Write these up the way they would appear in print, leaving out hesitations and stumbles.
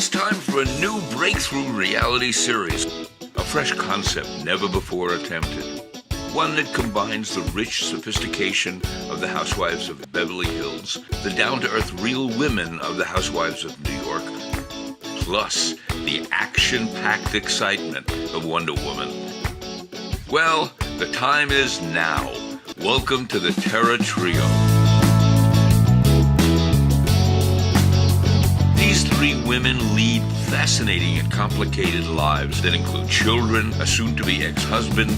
It's time for a new breakthrough reality series. A fresh concept never before attempted. One that combines the rich sophistication of the Housewives of Beverly Hills, the down-to-earth real women of the Housewives of New York, plus the action-packed excitement of Wonder Woman. Well, the time is now. Welcome to the Terra Trio. These three women lead fascinating and complicated lives that include children, a soon-to-be ex-husband,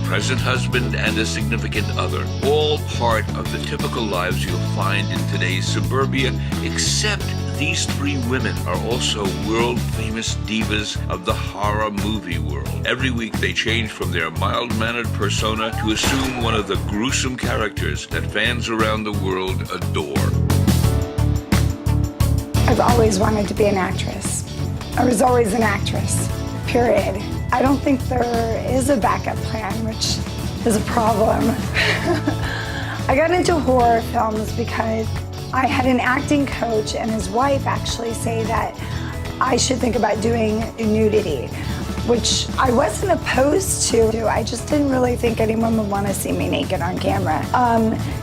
present husband, and a significant other. All part of the typical lives you'll find in today's suburbia, except these three women are also world-famous divas of the horror movie world. Every week they change from their mild-mannered persona to assume one of the gruesome characters that fans around the world adore. I've always wanted to be an actress. I was always an actress, period. I don't think there is a backup plan, which is a problem. I got into horror films because I had an acting coach and his wife actually say that I should think about doing nudity, which I wasn't opposed to. I just didn't really think anyone would want to see me naked on camera.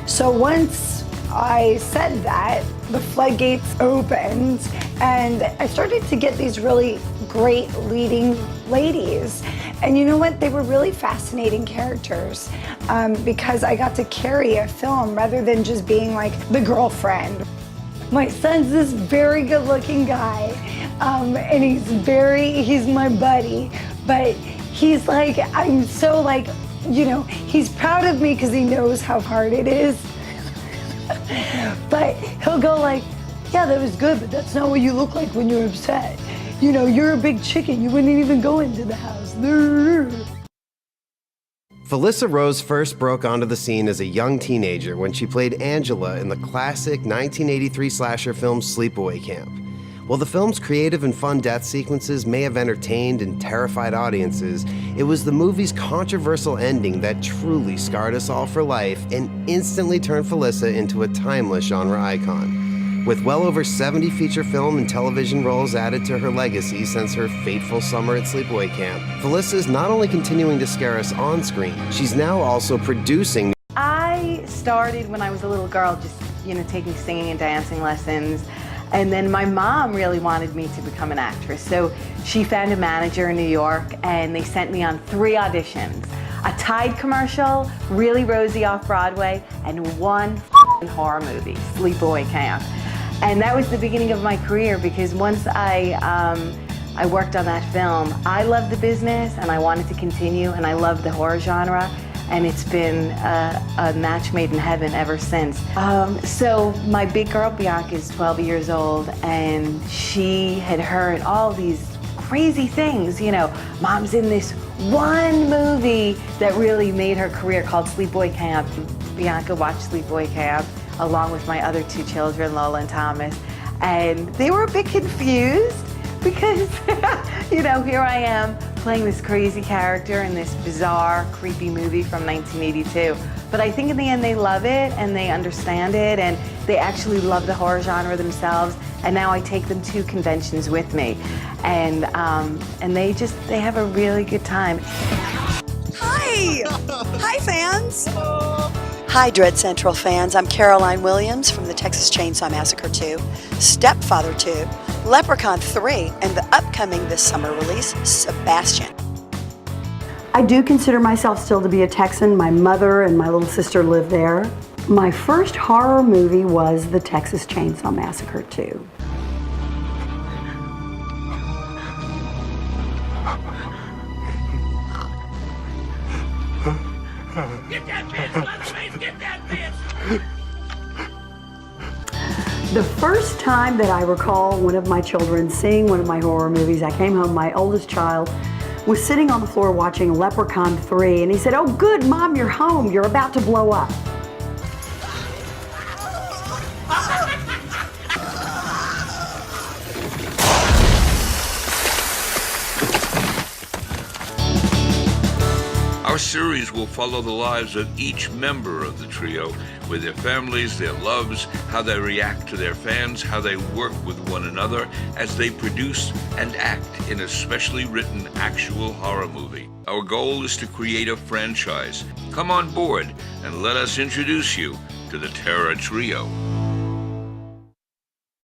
So once I said that, the floodgates opened and I started to get these really great leading ladies. And you know what? They were really fascinating characters because I got to carry a film rather than just being like the girlfriend. My son's this very good looking guy and he's my buddy, but he's like, I'm so like, you know, he's proud of me because he knows how hard it is. But he'll go like, yeah, that was good, but that's not what you look like when you're upset. You know, you're a big chicken. You wouldn't even go into the house. Felissa Rose first broke onto the scene as a young teenager when she played Angela in the classic 1983 slasher film Sleepaway Camp. While the film's creative and fun death sequences may have entertained and terrified audiences, it was the movie's controversial ending that truly scarred us all for life and instantly turned Felissa into a timeless genre icon. With well over 70 feature film and television roles added to her legacy since her fateful summer at Sleepaway Camp, Felissa is not only continuing to scare us on screen, she's now also producing. I started when I was a little girl, just, taking singing and dancing lessons. And then my mom really wanted me to become an actress. So she found a manager in New York and they sent me on 3 auditions. A Tide commercial, Really Rosie off-Broadway, and one horror movie, Sleepaway Camp. And that was the beginning of my career because once I worked on that film, I loved the business and I wanted to continue and I loved the horror genre. And it's been a match made in heaven ever since. So my big girl, Bianca, is 12 years old, and she had heard all these crazy things. Mom's in this one movie that really made her career called Sleepaway Camp. Bianca watched Sleepaway Camp along with my other 2 children, Lola and Thomas, and they were a bit confused because, here I am playing this crazy character in this bizarre, creepy movie from 1982. But I think in the end they love it and they understand it and they actually love the horror genre themselves. And now I take them to conventions with me. And they have a really good time. Hi! Hi, fans! Hi, Dread Central fans. I'm Caroline Williams from the Texas Chainsaw Massacre 2, Stepfather 2, Leprechaun 3, and the upcoming this summer release, Sebastian. I do consider myself still to be a Texan. My mother and my little sister live there. My first horror movie was the Texas Chainsaw Massacre 2. Get that bitch, Leatherface! Get that bitch! The first time that I recall one of my children seeing one of my horror movies, I came home, my oldest child was sitting on the floor watching Leprechaun 3, and he said, "Oh good, Mom, you're home, you're about to blow up." Our Our series will follow the lives of each member of the trio, with their families, their loves, how they react to their fans, how they work with one another as they produce and act in a specially written actual horror movie. Our goal is to create a franchise. Come on board and let us introduce you to the Terror Trio.